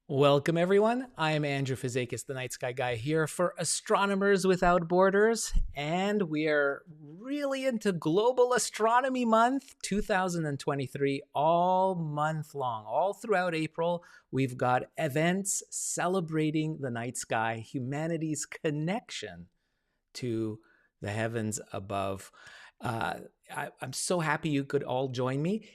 Welcome, everyone. I am Andrew Fizakis, the Night Sky Guy, here for Astronomers Without Borders, and we are really into Global Astronomy Month 2023, all month long. All throughout April, we've got events celebrating the night sky, humanity's connection to the heavens above. I'm so happy you could all join me.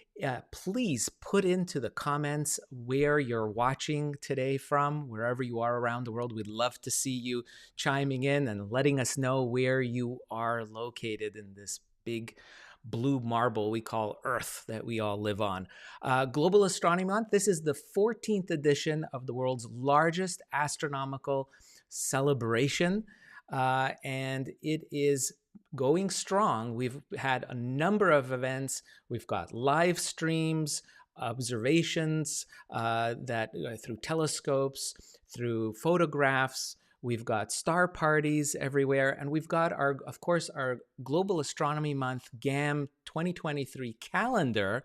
Please put into the comments where you're watching today from, wherever you are around the world. We'd love to see you chiming in and letting us know where you are located in this big blue marble we call Earth that we all live on. Global Astronomy Month, this is the 14th edition of the world's largest astronomical celebration. And it is going strong. We've had a number of events. We've got live streams, observations through telescopes, through photographs. We've got star parties everywhere. And we've got, of course, our Global Astronomy Month GAM 2023 calendar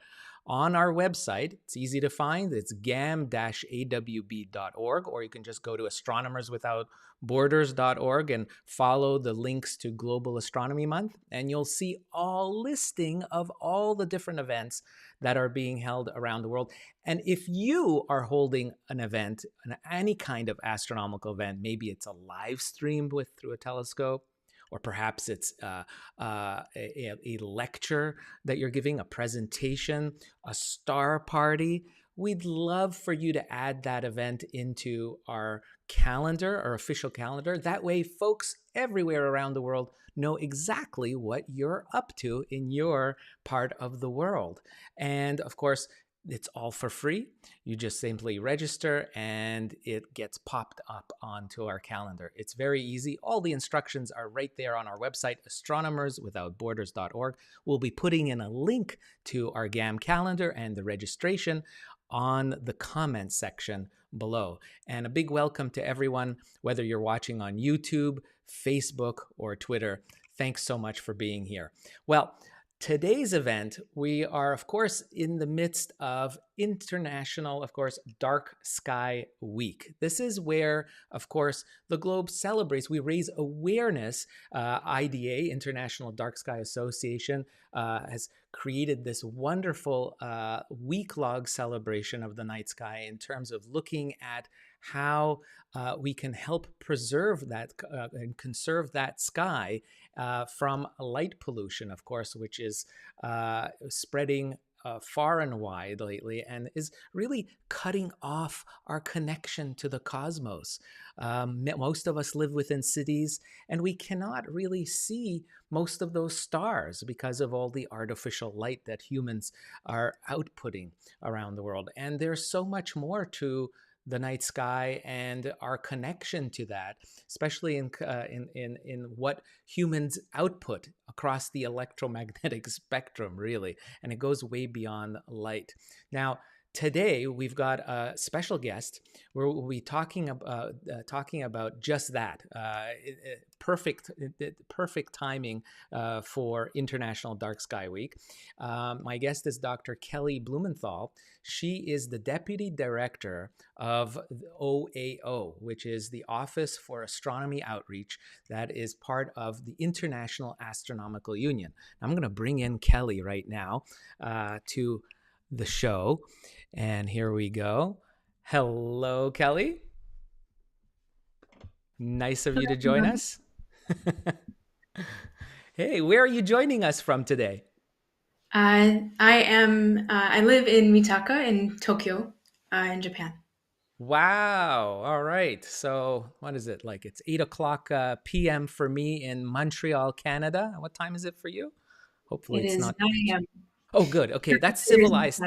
on our website. It's easy to find. It's gam-awb.org, or you can just go to astronomerswithoutborders.org and follow the links to Global Astronomy Month, and you'll see all listing of all the different events that are being held around the world. And if you are holding an event, any kind of astronomical event, maybe it's a live stream through a telescope, or perhaps it's a lecture that you're giving, a presentation, a star party, we'd love for you to add that event into our calendar, our official calendar. That way, folks everywhere around the world know exactly what you're up to in your part of the world. And of course, it's all for free. You just simply register and it gets popped up onto our calendar. It's very easy. All the instructions are right there on our website, astronomerswithoutborders.org. We'll be putting in a link to our GAM calendar and the registration on the comments section below. And a big welcome to everyone, whether you're watching on YouTube, Facebook, or Twitter. Thanks so much for being here. Well, today's event, we are, of course, in the midst of International, of course, Dark Sky Week. This is where, of course, the globe celebrates. We raise awareness. IDA, International Dark Sky Association, has created this wonderful week-long celebration of the night sky in terms of looking at how we can help preserve that and conserve that sky from light pollution, of course, which is spreading far and wide lately and is really cutting off our connection to the cosmos. Most of us live within cities, and we cannot really see most of those stars because of all the artificial light that humans are outputting around the world. And there's so much more to the night sky and our connection to that, especially in what humans output across the electromagnetic spectrum, really. And it goes way beyond light. Now, today, we've got a special guest where we'll be talking about just that. Perfect timing for International Dark Sky Week. My guest is Dr. Kelly Blumenthal. She is the Deputy Director of OAO, which is the Office for Astronomy Outreach that is part of the International Astronomical Union. I'm going to bring in Kelly right now to the show. And here we go. Hello, Kelly. Nice of you to join us. Hey, where are you joining us from today? I live in Mitaka in Tokyo, in Japan. Wow. All right. So what is it like? It's 8:00 p.m. for me in Montreal, Canada. What time is it for you? Hopefully It it's is not. 9 a.m. Oh, good. Okay. That's civilized.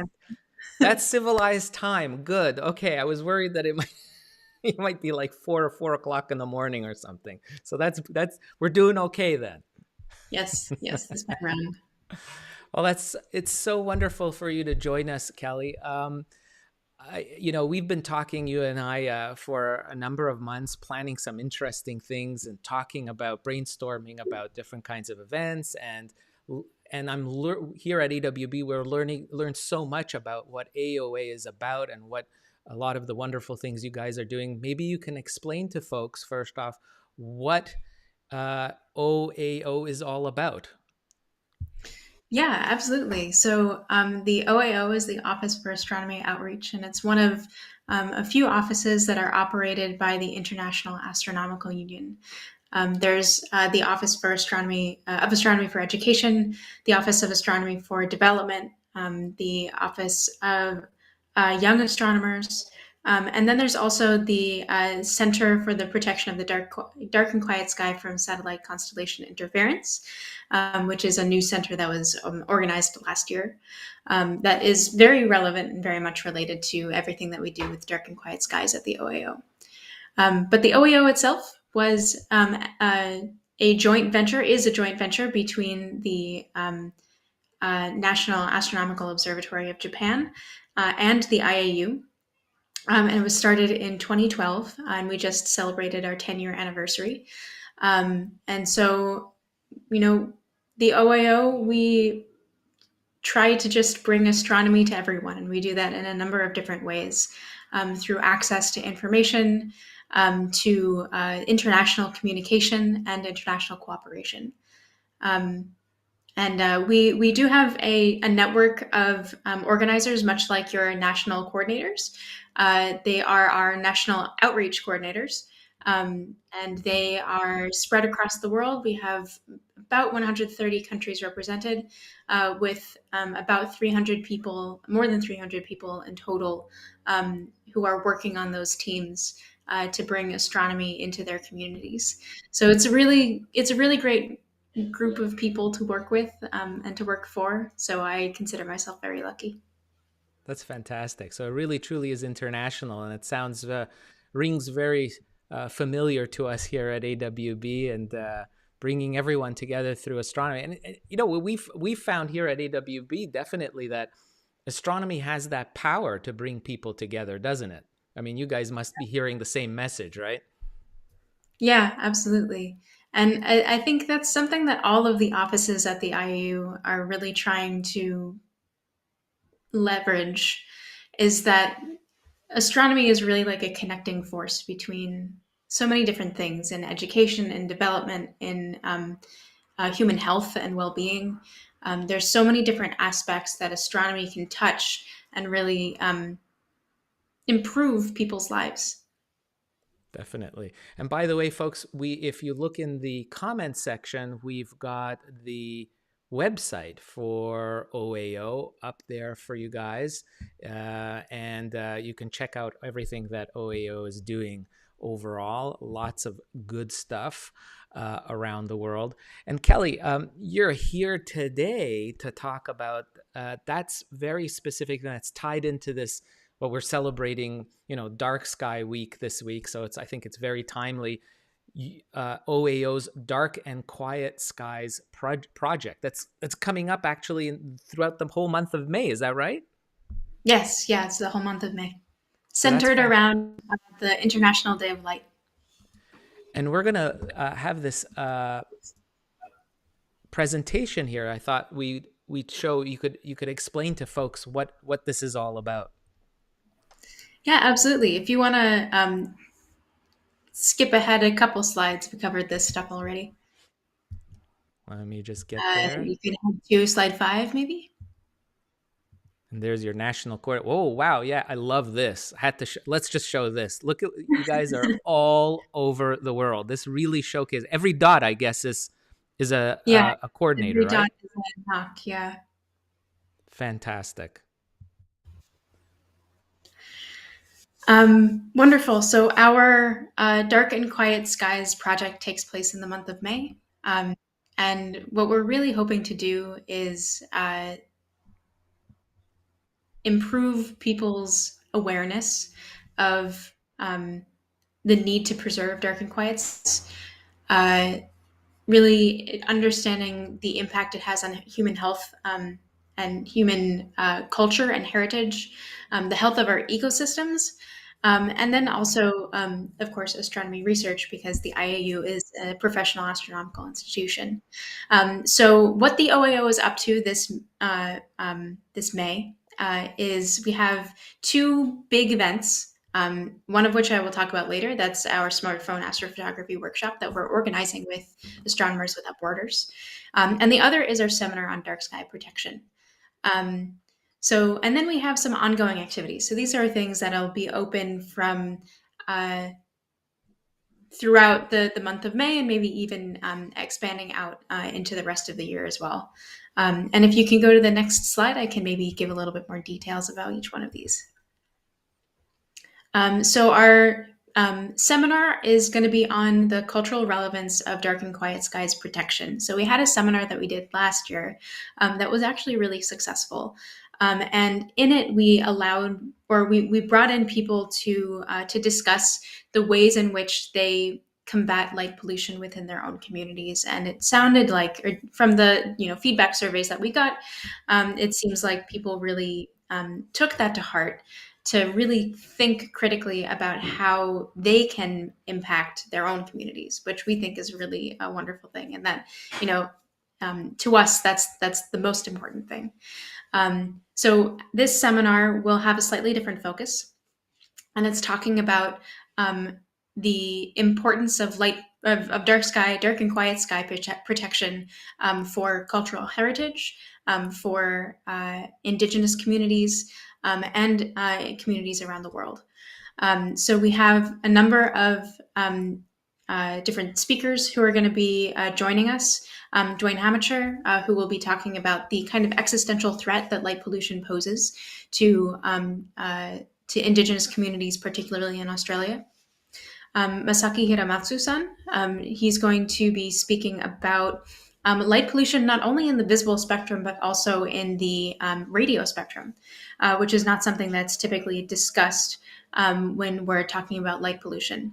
That's civilized time. Good. Okay. I was worried that it might be like 4 o'clock in the morning or something. So we're doing okay then. Yes, this time around. Well, it's so wonderful for you to join us, Kelly. We've been talking, you and I, for a number of months, planning some interesting things and brainstorming about different kinds of events. And here at AWB, we're learn so much about what AOA is about and what a lot of the wonderful things you guys are doing. Maybe you can explain to folks, first off, what OAO is all about. Yeah, absolutely. So the OAO is the Office for Astronomy Outreach, and it's one of a few offices that are operated by the International Astronomical Union. There's the Office for Astronomy of Astronomy for Education, the Office of Astronomy for Development, the Office of Young Astronomers, and then there's also the Center for the Protection of the Dark and Quiet Sky from Satellite Constellation Interference, which is a new center that was organized last year. That is very relevant and very much related to everything that we do with dark and quiet skies at the OAO. But the OAO itself was a joint venture, is a joint venture between the National Astronomical Observatory of Japan and the IAU. And it was started in 2012, and we just celebrated our 10-year anniversary. And so, you know, the OAO, we try to just bring astronomy to everyone, and we do that in a number of different ways, through access to information, to international communication and international cooperation. Um, and we do have a network of organizers, much like your national coordinators. They are our national outreach coordinators, and they are spread across the world. We have about 130 countries represented, with about 300 people, more than 300 people in total, who are working on those teams to bring astronomy into their communities. So it's a really great group of people to work with, and to work for. So I consider myself very lucky. That's fantastic. So it really truly is international, and it sounds rings very familiar to us here at AWB, and bringing everyone together through astronomy. And you know, we've found here at AWB definitely that astronomy has that power to bring people together, doesn't it? I mean, you guys must be hearing the same message, right? Yeah, absolutely. And I think that's something that all of the offices at the IAU are really trying to leverage, is that astronomy is really like a connecting force between so many different things in education and development, in human health and well-being. There's so many different aspects that astronomy can touch and really improve people's lives. Definitely. And by the way, folks, we if you look in the comments section, we've got the website for OAO up there for you guys, and you can check out everything that OAO is doing overall. Lots of good stuff around the world. And Kelly, you're here today to talk about that's very specific, and that's tied into this what we're celebrating, you know, Dark Sky Week this week. So I think it's very timely. OAO's Dark and Quiet Skies project that's coming up actually throughout the whole month of May. Is that right? Yes, yeah, it's the whole month of May, So that's centered around the International Day of Light. and we're gonna have this presentation here. I thought we'd show you could explain to folks what this is all about. Yeah, absolutely. If you want to skip ahead a couple slides, we covered this stuff already. Let me just get there. You can head to slide 5, maybe. And there's your national court. Oh, wow. Yeah, I love this. I had to let's just show this. Look at you guys are all over the world. This really showcases every dot, I guess, is Yeah, a coordinator, every dot right? is a knock. Yeah. Fantastic. Wonderful. So our Dark and Quiet Skies project takes place in the month of May. And what we're really hoping to do is improve people's awareness of the need to preserve dark and quiet skies, really understanding the impact it has on human health, and human culture and heritage, the health of our ecosystems, and then also, of course, astronomy research, because the IAU is a professional astronomical institution. So, what the OAO is up to this May is we have two big events, one of which I will talk about later. That's our smartphone astrophotography workshop that we're organizing with Astronomers Without Borders. And the other is our seminar on dark sky protection. Um, and then we have some ongoing activities. So these are things that'll be open from throughout the month of May, and maybe even expanding out into the rest of the year as well. And if you can go to the next slide, I can maybe give a little bit more details about each one of these. So our seminar is going to be on the cultural relevance of dark and quiet skies protection. So we had a seminar that we did last year that was actually really successful. And in it, we allowed, or we brought in people to discuss the ways in which they combat light pollution within their own communities. And it sounded like, or from the feedback surveys that we got, it seems like people really took that to heart, to really think critically about how they can impact their own communities, which we think is really a wonderful thing. And that, to us, that's the most important thing. So this seminar will have a slightly different focus, and it's talking about the importance of dark and quiet sky protection for cultural heritage, for indigenous communities, and communities around the world. So we have a number of different speakers who are going to be joining us. Dwayne Hamacher, who will be talking about the kind of existential threat that light pollution poses to indigenous communities, particularly in Australia. Masaki Hiramatsu-san, he's going to be speaking about light pollution not only in the visible spectrum, but also in the radio spectrum, which is not something that's typically discussed when we're talking about light pollution.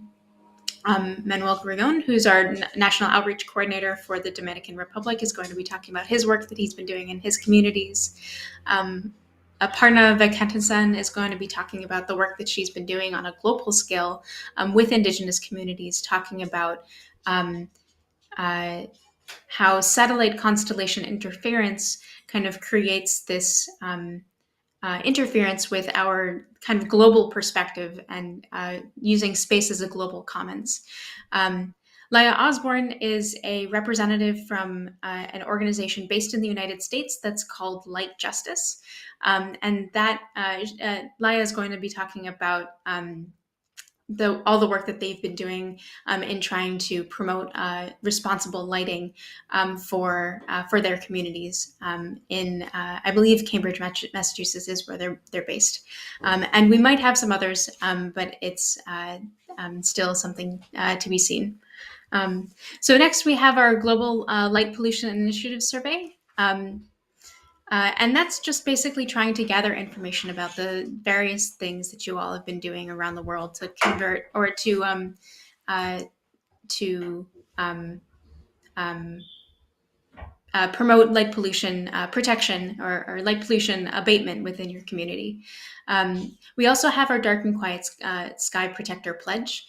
Manuel Grigon, who's our National Outreach Coordinator for the Dominican Republic, is going to be talking about his work that he's been doing in his communities. Aparna Venkatasan is going to be talking about the work that she's been doing on a global scale with Indigenous communities, talking about how satellite constellation interference kind of creates this interference with our kind of global perspective and using space as a global commons. Laia Osborne is a representative from an organization based in the United States that's called Light Justice. And that Laia is going to be talking about all the work that they've been doing in trying to promote responsible lighting for their communities in I believe Cambridge, Massachusetts is where they're based, and we might have some others, but it's still something to be seen. So next we have our Global Light Pollution Initiative Survey. And that's just basically trying to gather information about the various things that you all have been doing around the world to convert or to promote light pollution protection or light pollution abatement within your community. We also have our Dark and Quiet Sky Protector Pledge,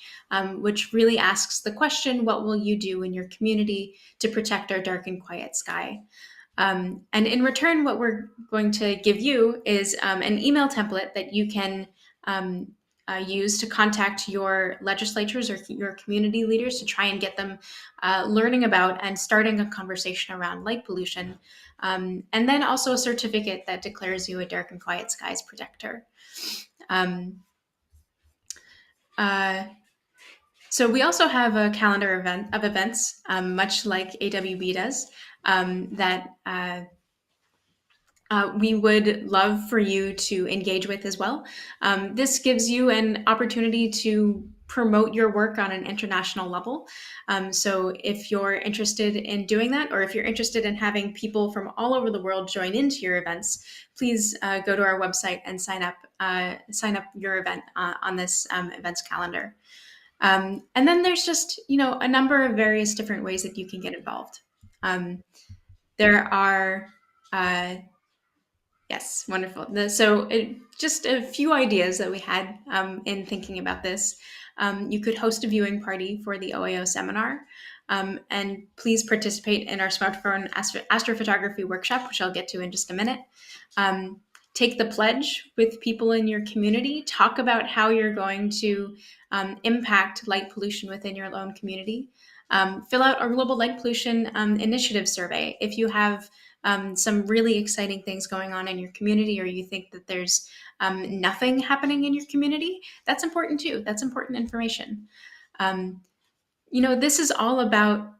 which really asks the question, what will you do in your community to protect our dark and quiet sky? And in return, what we're going to give you is an email template that you can use to contact your legislatures or your community leaders to try and get them learning about and starting a conversation around light pollution. And then also a certificate that declares you a dark and quiet skies protector. So we also have a calendar of events, much like AWB does, that we would love for you to engage with as well. This gives you an opportunity to promote your work on an international level. So if you're interested in doing that, or if you're interested in having people from all over the world join into your events, please go to our website and sign up your event on this events calendar. And then there's just, a number of various different ways that you can get involved. There are, yes, wonderful. Just a few ideas that we had in thinking about this. You could host a viewing party for the OAO seminar, and please participate in our smartphone astrophotography workshop, which I'll get to in just a minute. take the pledge with people in your community. Talk about how you're going to impact light pollution within your own community. Fill out our Global Light Pollution Initiative survey. If you have some really exciting things going on in your community, or you think that there's nothing happening in your community, that's important too. That's important information. This is all about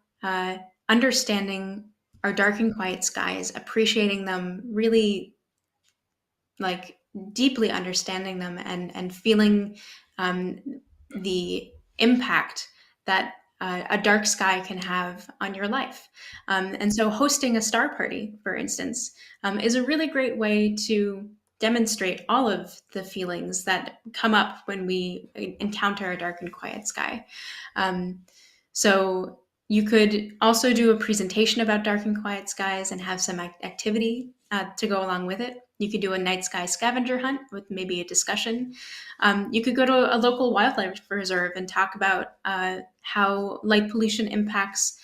understanding our dark and quiet skies, appreciating them, really like deeply understanding them, and feeling um, the impact that a dark sky can have on your life. And so hosting a star party, for instance, is a really great way to demonstrate all of the feelings that come up when we encounter a dark and quiet sky. So you could also do a presentation about dark and quiet skies and have some activity to go along with it. You could do a night sky scavenger hunt with maybe a discussion. You could go to a local wildlife reserve and talk about how light pollution impacts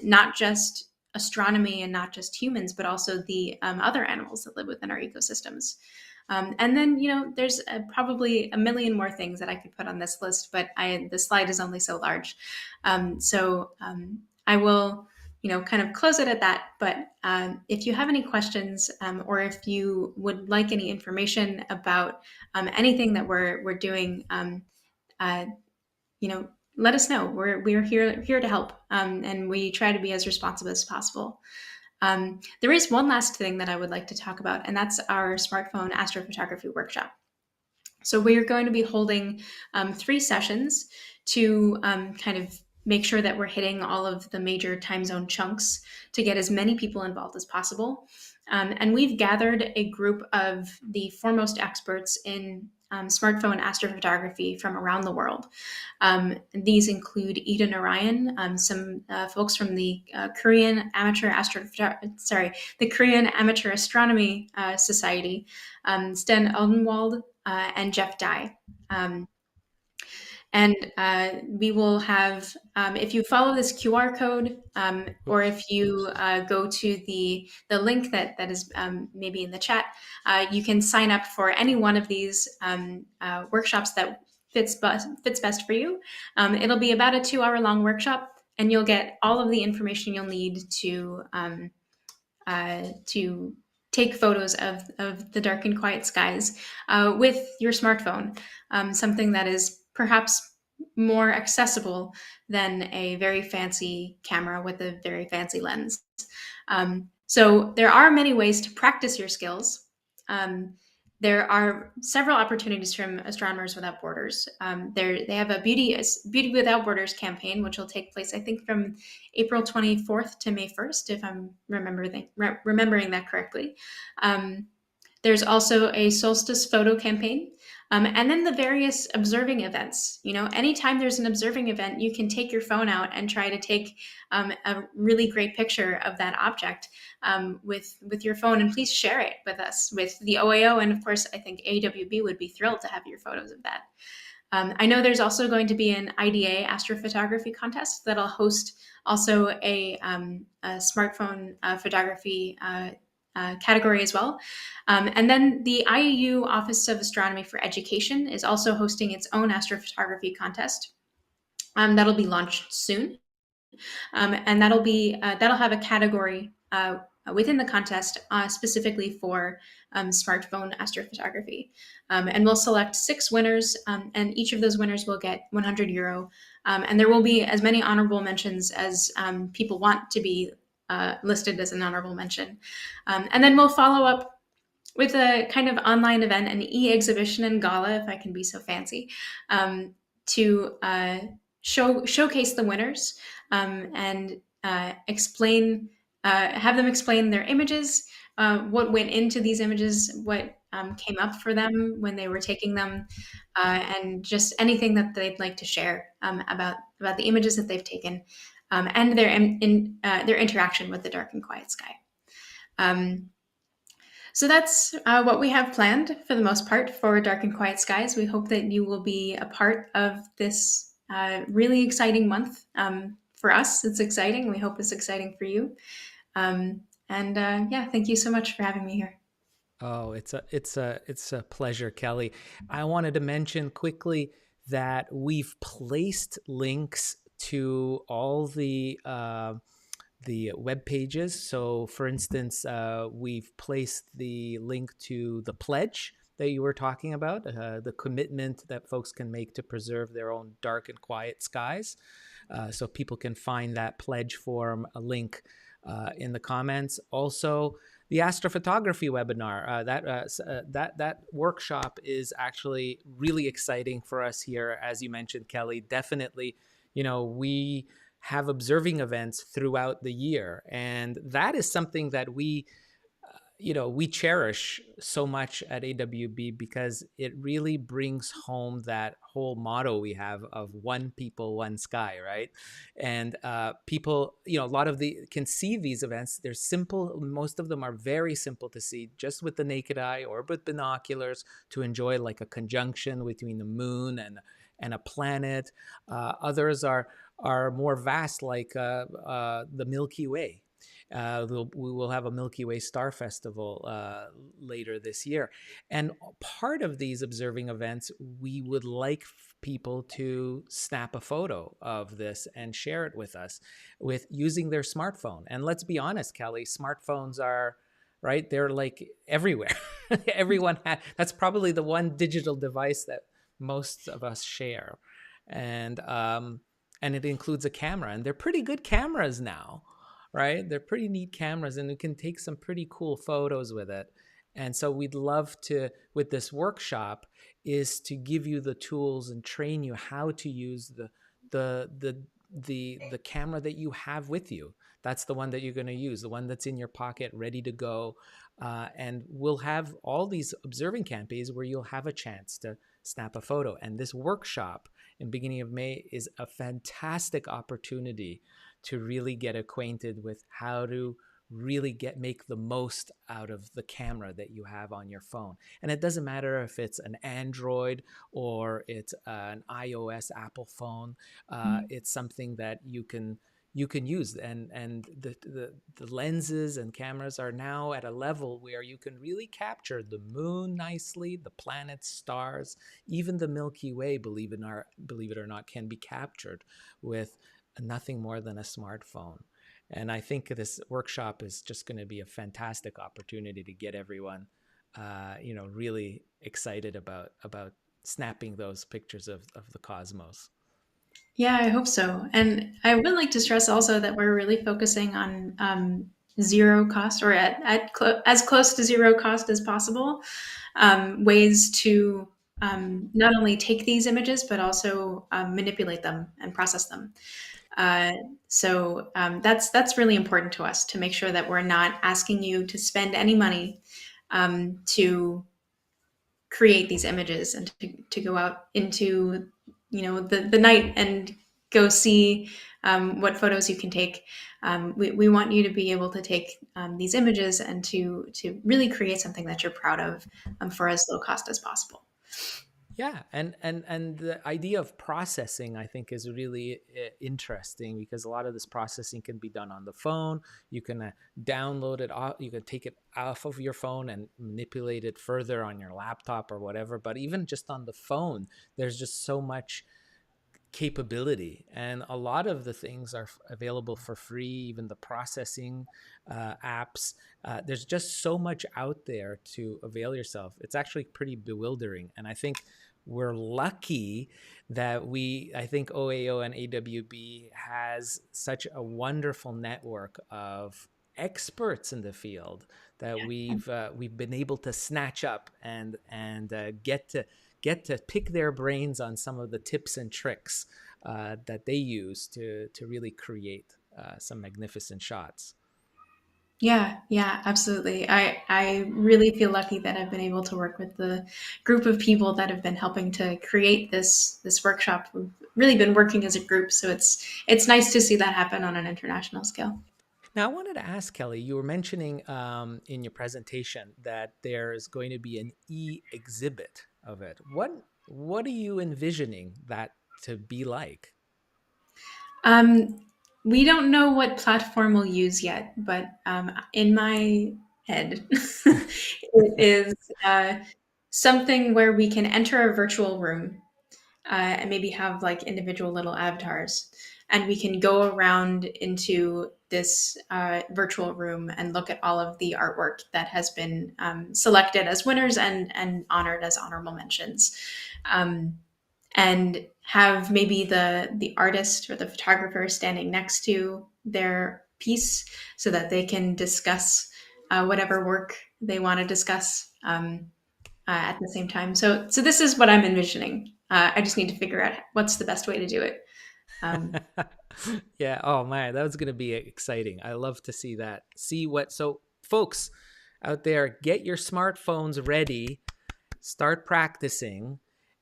not just astronomy and not just humans, but also the other animals that live within our ecosystems. And then, there's probably a million more things that I could put on this list, but the slide is only so large. So I will, kind of close it at that. But if you have any questions, or if you would like any information about anything that we're doing, uh, let us know. We're here to help, and we try to be as responsive as possible. There is one last thing that I would like to talk about, and that's our smartphone astrophotography workshop. So we're going to be holding 3 sessions to kind of make sure that we're hitting all of the major time zone chunks to get as many people involved as possible. And we've gathered a group of the foremost experts in smartphone astrophotography from around the world. These include Ida Narayan, some folks from the Korean Amateur Astronomy Society, Sten Oldenwald, and Jeff Dye. And we will have, if you follow this QR code, or if you go to the link that is maybe in the chat, you can sign up for any one of these workshops that fits best for you. It'll be about a 2-hour long workshop, and you'll get all of the information you'll need to take photos of the dark and quiet skies with your smartphone, something that is perhaps more accessible than a very fancy camera with a very fancy lens. So there are many ways to practice your skills. There are several opportunities from Astronomers Without Borders. They have a Beauty Without Borders campaign, which will take place, I think, from April 24th to May 1st, if I'm remembering that correctly. There's also a solstice photo campaign. And then the various observing events. Anytime there's an observing event, you can take your phone out and try to take a really great picture of that object with your phone, and please share it with us, with the OAO, and of course, I think AWB would be thrilled to have your photos of that. I know there's also going to be an IDA astrophotography contest that'll host also a smartphone photography category as well. And then the IAU Office of Astronomy for Education is also hosting its own astrophotography contest. That'll be launched soon. And that'll have a category within the contest specifically for smartphone astrophotography. And we'll select 6 winners, and each of those winners will get €100. And there will be as many honorable mentions as people want to be listed as an honorable mention. And then we'll follow up with a kind of online event, an e-exhibition and gala, if I can be so fancy, to showcase the winners and have them explain their images, what went into these images, what came up for them when they were taking them, and just anything that they'd like to share about the images that they've taken, and their interaction with the dark and quiet sky. So that's what we have planned for the most part for Dark and Quiet Skies. We hope that you will be a part of this really exciting month. For us, it's exciting. We hope it's exciting for you. Yeah, thank you so much for having me here. Oh, it's a pleasure, Kelly. I wanted to mention quickly that we've placed links to all the web pages. So, for instance, we've placed the link to the pledge that you were talking about, the commitment that folks can make to preserve their own dark and quiet skies. So people can find that pledge form a link in the comments. Also, the astrophotography webinar, that workshop is actually really exciting for us here, as you mentioned, Kelly. Definitely, we have observing events throughout the year, and that is something that we cherish so much at AWB because it really brings home that whole motto we have of one people, one sky, right? And people, a lot of the can see these events. They're simple. Most of them are very simple to see just with the naked eye or with binoculars to enjoy, like a conjunction between the moon and a planet. Others are more vast, like the Milky Way. We will have a Milky Way Star Festival later this year. And part of these observing events, we would like people to snap a photo of this and share it with us with using their smartphone. And let's be honest, Kelly, smartphones are right. They're like everywhere. That's probably the one digital device that most of us share. And and it includes a camera, and they're pretty good cameras now, right? They're pretty neat cameras, and you can take some pretty cool photos with it. And so we'd love to, with this workshop, is to give you the tools and train you how to use the the the camera that you have with you. That's the one that you're going to use, the one that's in your pocket, ready to go. And we'll have all these observing campaigns where you'll have a chance to snap a photo. And this workshop in beginning of May is a fantastic opportunity to really get acquainted with how to really make the most out of the camera that you have on your phone. And it doesn't matter if it's an Android or it's an iOS Apple phone. It's something that you can use, and the lenses and cameras are now at a level where you can really capture the moon nicely, the planets, stars, even the Milky Way, believe it or not, can be captured with nothing more than a smartphone. And I think this workshop is just going to be a fantastic opportunity to get everyone, really excited about snapping those pictures of the cosmos. Yeah, I hope so. And I would like to stress also that we're really focusing on zero cost, or as close to zero cost as possible, ways to not only take these images, but also manipulate them and process them. Uh, that's really important to us to make sure that we're not asking you to spend any money to create these images and to go out into the night and go see what photos you can take. We want you to be able to take these images and to really create something that you're proud of for as low cost as possible. Yeah, and the idea of processing, I think, is really interesting because a lot of this processing can be done on the phone. You can download it off, you can take it off of your phone and manipulate it further on your laptop or whatever. But even just on the phone, there's just so much capability, and a lot of the things are available for free, even the processing apps. There's just so much out there to avail yourself. It's actually pretty bewildering, and I think we're lucky that I think OAO and AWB has such a wonderful network of experts in the field that we've been able to snatch up and get to pick their brains on some of the tips and tricks that they use to really create some magnificent shots. Yeah, absolutely. I really feel lucky that I've been able to work with the group of people that have been helping to create this workshop. We've really been working as a group, so it's nice to see that happen on an international scale. Now, I wanted to ask Kelly, you were mentioning in your presentation that there's going to be an exhibit of it. What are you envisioning that to be like? Um, we don't know what platform we'll use yet, but in my head. It is something where we can enter a virtual room and maybe have like individual little avatars. And we can go around into this virtual room and look at all of the artwork that has been selected as winners and honored as honorable mentions. Um, and have maybe the artist or the photographer standing next to their piece so that they can discuss whatever work they want to discuss at the same time. So this is what I'm envisioning. I just need to figure out what's the best way to do it. Um, Yeah. Oh man, that was going to be exciting. I love to see that. See what. So, folks out there, get your smartphones ready, start practicing,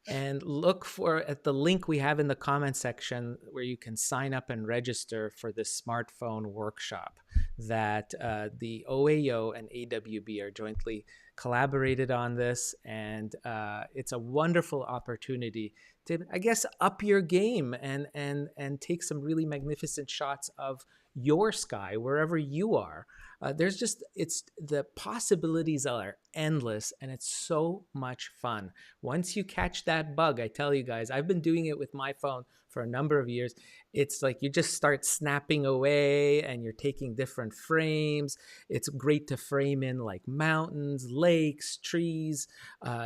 and look for at the link we have in the comment section where you can sign up and register for this smartphone workshop that the OAO and AWB are jointly collaborated on this, and it's a wonderful opportunity to, I guess, up your game and take some really magnificent shots of your sky wherever you are. There's just, it's, the possibilities are endless, and it's so much fun once you catch that bug. I tell you guys, I've been doing it with my phone for a number of years. It's like you just start snapping away and you're taking different frames. It's great to frame in like mountains, lakes, trees,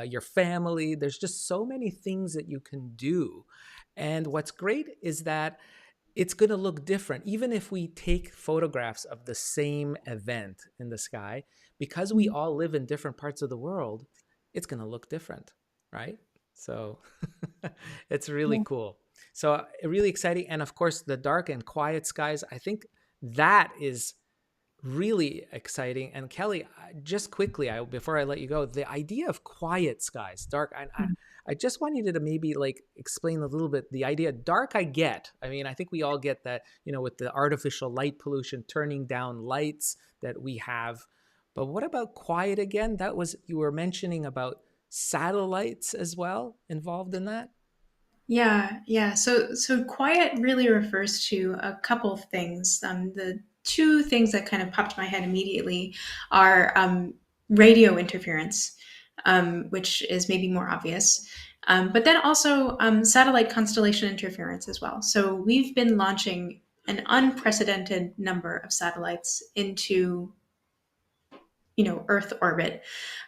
your family. There's just so many things that you can do. And what's great is that it's going to look different. Even if we take photographs of the same event in the sky, because we all live in different parts of the world, it's going to look different, right? So it's really yeah. cool. So really exciting. And of course, the dark and quiet skies, I think that is really exciting. And Kelly, just quickly, before I let you go, the idea of quiet skies, dark, I just want you to maybe like explain a little bit the idea. Dark, I get. I mean, I think we all get that, with the artificial light pollution, turning down lights that we have. But what about quiet again? That was, you were mentioning about satellites as well involved in that? Yeah. So quiet really refers to a couple of things. The two things that kind of popped in my head immediately are radio interference, which is maybe more obvious, but then also satellite constellation interference as well. So we've been launching an unprecedented number of satellites into Earth orbit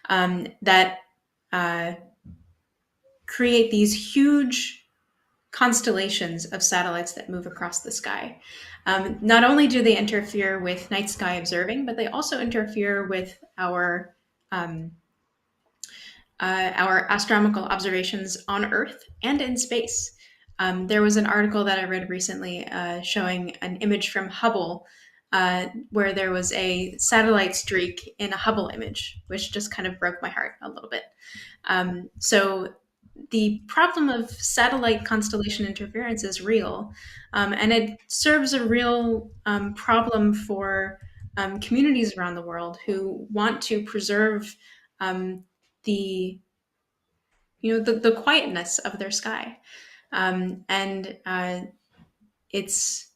that uh, create these huge constellations of satellites that move across the sky. Not only do they interfere with night sky observing, but they also interfere with our astronomical observations on Earth and in space. There was an article that I read recently showing an image from Hubble where there was a satellite streak in a Hubble image, which just kind of broke my heart a little bit. So the problem of satellite constellation interference is real, and it serves a real problem for communities around the world who want to preserve um, the the quietness of their sky, and it's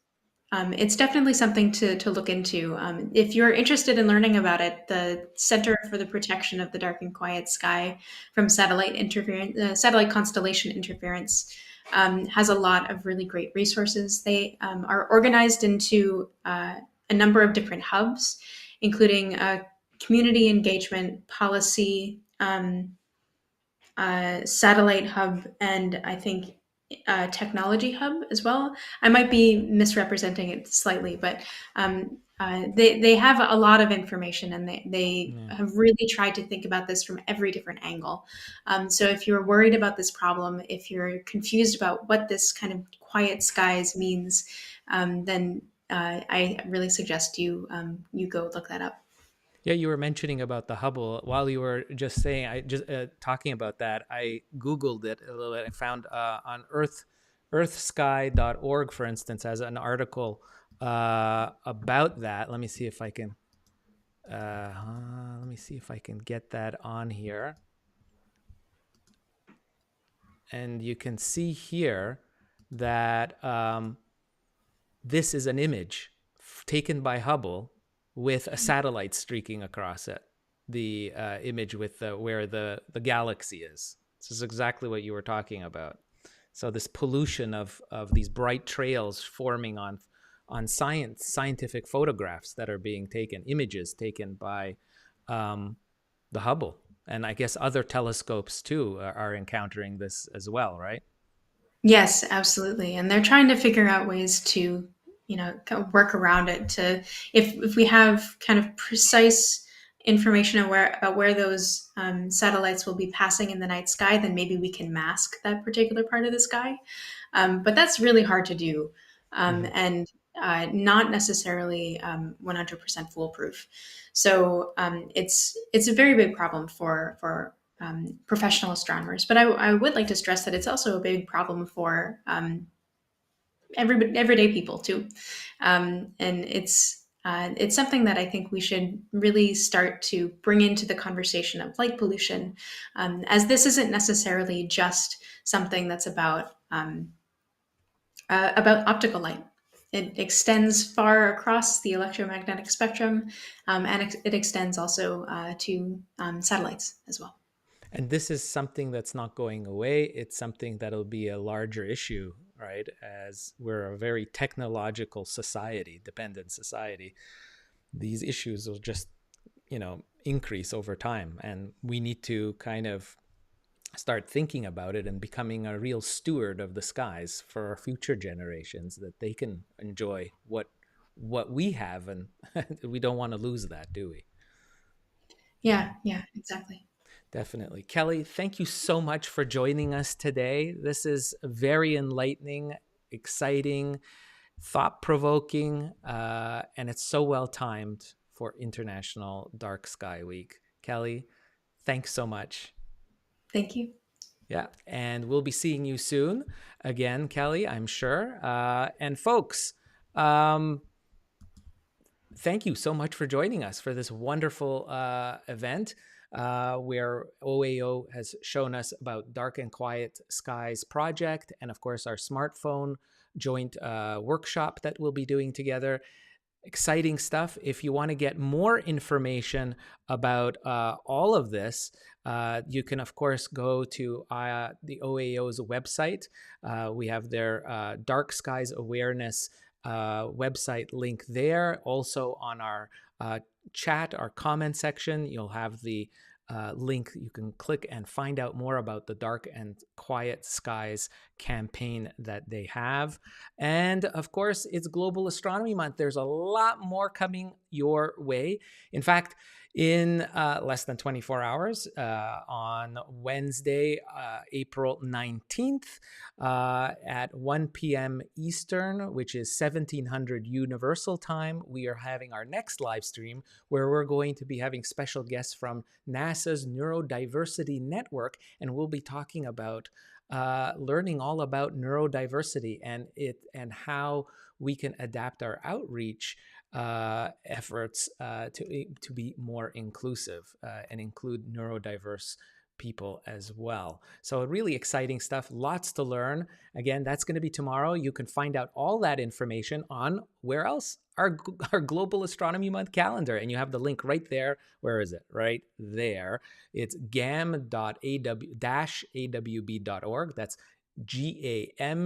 it's definitely something to look into. If you're interested in learning about it, the Center for the Protection of the Dark and Quiet Sky from Satellite Interference, Satellite Constellation Interference, has a lot of really great resources. They are organized into a number of different hubs, including community engagement, policy, satellite hub, and I think technology hub as well. I might be misrepresenting it slightly, but they have a lot of information, and they Yeah. have really tried to think about this from every different angle. So if you're worried about this problem, if you're confused about what this kind of quiet skies means, then I really suggest you go look that up. Yeah, you were mentioning about the Hubble. While you were just saying, I just talking about that, I Googled it a little bit. I found on earthsky.org, for instance, has an article about that. Let me see if I can. Let me see if I can get that on here. And you can see here that this is an image taken by Hubble with a satellite streaking across it, the image with where the galaxy is. This is exactly what you were talking about. So this pollution of these bright trails forming on scientific photographs that are being taken, images taken by the Hubble, and I guess other telescopes too are encountering this as well, right? Yes, absolutely. And they're trying to figure out ways to, kind of work around it. To if we have kind of precise information about where those satellites will be passing in the night sky, then maybe we can mask that particular part of the sky. But that's really hard to do, Mm-hmm. and not necessarily 100% foolproof. So it's a very big problem for professional astronomers. But I would like to stress that it's also a big problem for everyday people too, and it's something that I think we should really start to bring into the conversation of light pollution, as this isn't necessarily just something that's about optical light. It extends far across the electromagnetic spectrum, and it extends also to satellites as well. And this is something that's not going away. It's something that'll be a larger issue, right? As we're a very technological society, dependent society, these issues will just, increase over time. And we need to kind of start thinking about it and becoming a real steward of the skies for our future generations, that they can enjoy what we have, and we don't want to lose that, do we? Yeah, yeah, exactly. Definitely. Kelly, thank you so much for joining us today. This is very enlightening, exciting, thought provoking, and it's so well timed for International Dark Sky Week. Kelly, thanks so much. Thank you. Yeah, and we'll be seeing you soon again, Kelly, I'm sure. And folks, um, thank you so much for joining us for this wonderful event, where OAO has shown us about Dark and Quiet Skies project, and of course our smartphone joint workshop that we'll be doing together. Exciting stuff. If you want to get more information about all of this, you can, of course, go to the OAO's website. We have their Dark Skies Awareness website link there. Also on our chat, our comment section, you'll have the link. You can click and find out more about the Dark and Quiet Skies campaign that they have. And of course, it's Global Astronomy Month. There's a lot more coming your way. In fact, in less than 24 hours, on Wednesday, April 19th, at 1 p.m. Eastern, which is 1700 Universal Time, we are having our next live stream, where we're going to be having special guests from NASA's Neurodiversity Network, and we'll be talking about learning all about neurodiversity and how we can adapt our outreach efforts to be more inclusive and include neurodiverse people as well. So really exciting stuff, lots to learn. Again, that's going to be tomorrow. You can find out all that information on where else? Our Global Astronomy Month calendar. And you have the link right there. Where is it? Right there. It's gam.aw-awb.org. That's gam-awb.org.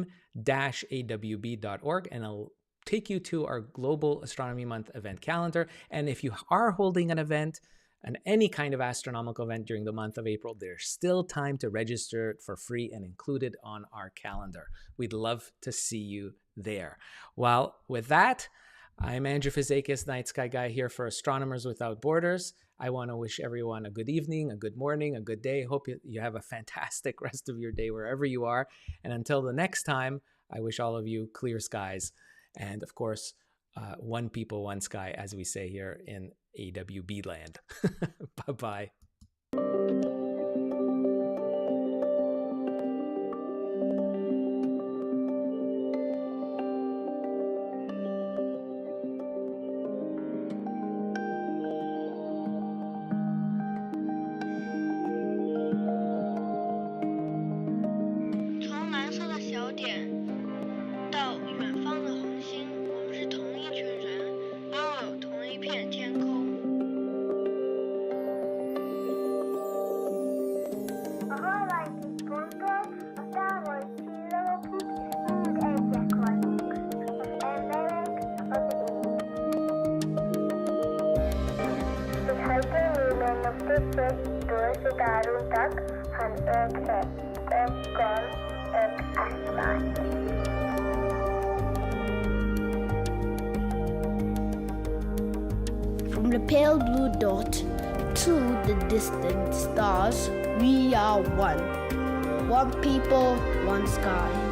And it'll take you to our Global Astronomy Month event calendar. And if you are holding an event, and any kind of astronomical event during the month of April, there's still time to register for free and include it on our calendar. We'd love to see you there. Well, with that, I'm Andrew Fizakis, Night Sky Guy, here for Astronomers Without Borders. I want to wish everyone a good evening, a good morning, a good day. Hope you have a fantastic rest of your day wherever you are. And until the next time, I wish all of you clear skies. And of course, one people, one sky, as we say here in AWB land. Bye-bye.从蓝色的小点到远方的恒星，我们是同一群人，拥有同一片天 suốt đuôi sự darun tak han eke kon ek aslan. From the pale blue dot to the distant stars, we are one. One people, one sky.